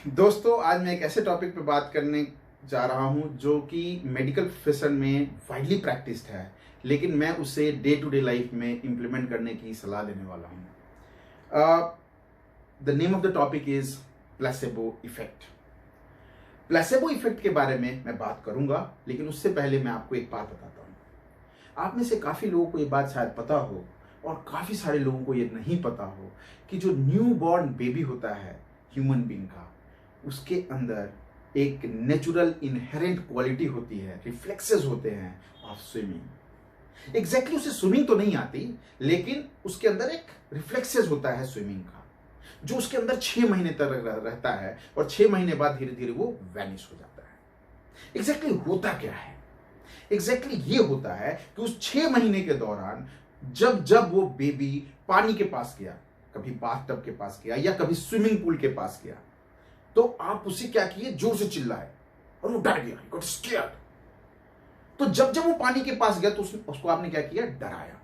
दोस्तों, आज मैं एक ऐसे टॉपिक पे बात करने जा रहा हूँ जो कि मेडिकल प्रोफेशन में वाइडली प्रैक्टिस्ड है, लेकिन मैं उसे डे टू डे लाइफ में इम्प्लीमेंट करने की सलाह देने वाला हूँ। The name of the topic is placebo effect. Placebo effect के बारे में मैं बात करूंगा, लेकिन उससे पहले मैं आपको एक बात बताता हूँ। आप में से काफ़ी लोगों को ये बात शायद पता हो और काफ़ी सारे लोगों को ये नहीं पता हो कि जो न्यू बॉर्न बेबी होता है ह्यूमन बीइंग का, उसके अंदर एक नेचुरल इनहेरेंट क्वालिटी होती है, रिफ्लेक्सेस होते हैं ऑफ स्विमिंग। एग्जैक्टली उसे स्विमिंग तो नहीं आती, लेकिन उसके अंदर एक रिफ्लेक्सेस होता है स्विमिंग का, जो उसके अंदर 6 महीने तक रहता है और 6 महीने बाद धीरे धीरे वो वैनिश हो जाता है। एग्जैक्टली होता क्या है? एग्जैक्टली ये होता है कि उस 6 महीने के दौरान जब जब वो बेबी पानी के पास गया, कभी बाथटब के पास गया या कभी स्विमिंग पूल के पास गया, तो आप उसे क्या किए, जोर से चिल्लाए और वो डर गया, गॉट स्केयर्ड। तो जब जब वो पानी के पास गया तो उसको आपने क्या किया, डराया।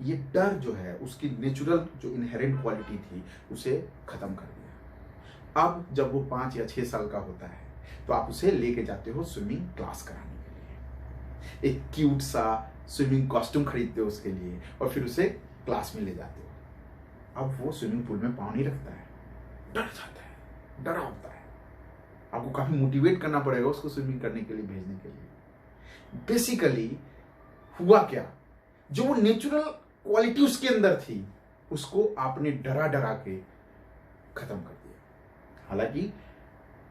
ये डर जो है उसकी नेचुरल जो इनहेरेंट क्वालिटी थी उसे खत्म कर दिया। अब जब वो 5 या 6 साल का होता है तो आप उसे लेके जाते हो स्विमिंग क्लास कराने के लिए, एक क्यूट सा स्विमिंग कॉस्ट्यूम खरीदते हो उसके लिए और फिर उसे क्लास में ले जाते हो। अब वो स्विमिंग पूल में पाँव नहीं रखता है, डर जाता है, डरा होता है। आपको काफी मोटिवेट करना पड़ेगा उसको स्विमिंग करने के लिए, भेजने के लिए। बेसिकली हुआ क्या, जो वो नेचुरल क्वालिटी उसके अंदर थी उसको आपने डरा डरा के खत्म कर दिया। हालांकि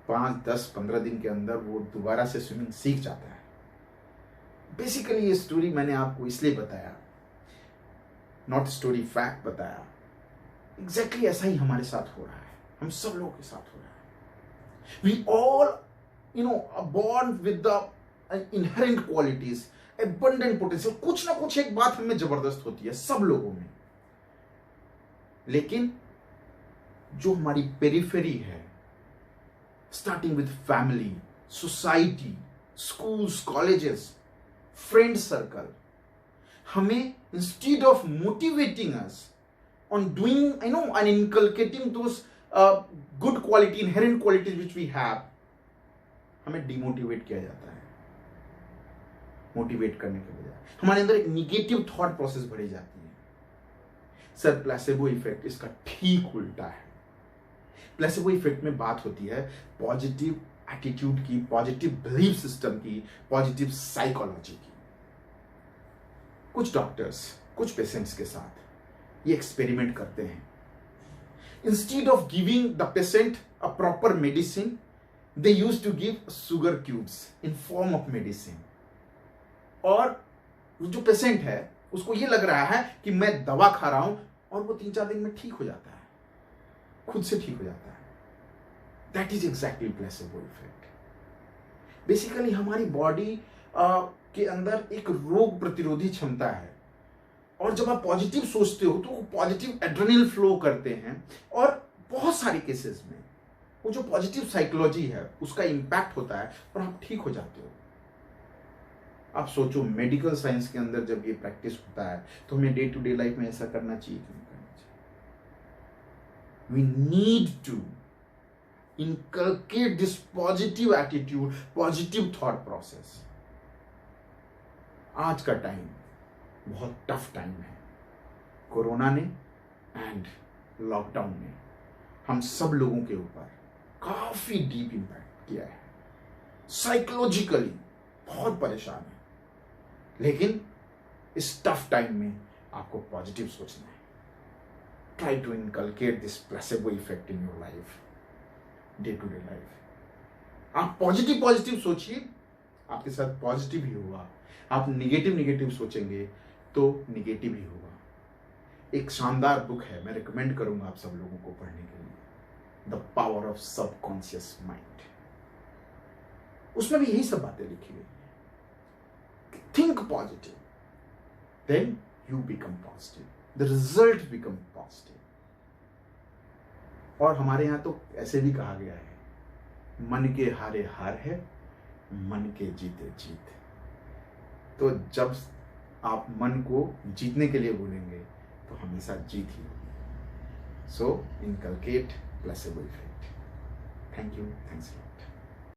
5, 10, 15 दिन के अंदर वो दोबारा से स्विमिंग सीख जाता है। बेसिकली ये स्टोरी मैंने आपको इसलिए बताया, नॉट स्टोरी, फैक्ट बताया। एग्जैक्टली ऐसा ही हमारे साथ हो रहा है, हम सब लोगों के साथ हो रहा है। We all, are born with the inherent qualities, abundant potential। कुछ ना कुछ एक बात हमें जबरदस्त होती है सब लोगों में, लेकिन जो हमारी पेरिफेरी है, starting with family, society, schools, colleges, friend circle, हमें instead of motivating us on doing, and inculcating those good quality, inherent qualities which we have, हमें डिमोटिवेट किया जाता है। मोटिवेट करने के बजाय हमारे अंदर एक निगेटिव थॉट प्रोसेस भरी जाती है। सर, प्लेसेबो इफेक्ट इसका ठीक उल्टा है। प्लेसेबो इफेक्ट में बात होती है पॉजिटिव एटीट्यूड की, पॉजिटिव बिलीफ सिस्टम की, पॉजिटिव साइकोलॉजी की। कुछ डॉक्टर्स कुछ पेशेंट्स के साथ ये एक्सपेरिमेंट करते हैं। Instead of giving the patient a proper medicine, they use to give sugar cubes in form of medicine. और जो पेशेंट है उसको ये लग रहा है कि मैं दवा खा रहा हूं, और वो 3-4 दिन में ठीक हो जाता है, खुद से ठीक हो जाता है। That is exactly placebo effect. Basically हमारी बॉडी के अंदर एक रोग प्रतिरोधी क्षमता है, और जब आप पॉजिटिव सोचते हो तो वो पॉजिटिव एड्रेनल फ्लो करते हैं, और बहुत सारे केसेस में वो जो पॉजिटिव साइकोलॉजी है उसका इंपैक्ट होता है और आप ठीक हो जाते हो। आप सोचो, मेडिकल साइंस के अंदर जब ये प्रैक्टिस होता है तो हमें डे टू डे लाइफ में ऐसा करना चाहिए कि नहीं करना चाहिए? We need to inculcate this positive attitude, positive thought process। आज का टाइम बहुत टफ टाइम है। कोरोना ने एंड लॉकडाउन ने हम सब लोगों के ऊपर काफी डीप इंपैक्ट किया है। साइकोलॉजिकली बहुत परेशान है, लेकिन इस टफ टाइम में आपको पॉजिटिव सोचना है। Try to inculcate this placebo effect in your life, day to day life. आप पॉजिटिव सोचिए, आपके साथ पॉजिटिव ही होगा। आप निगेटिव सोचेंगे तो निगेटिव ही होगा। एक शानदार बुक है, मैं रिकमेंड करूंगा आप सब लोगों को पढ़ने के लिए, the power of subconscious mind. उसमें भी यही सब बातें लिखी गई है। Think positive, then you become positive, the result become positive. और हमारे यहां तो ऐसे भी कहा गया है, मन के हारे हार है, मन के जीते जीत। तो जब आप मन को जीतने के लिए बोलेंगे तो हमेशा जीत ही होगी। So inculcate placebo effect. Thank you, thanks.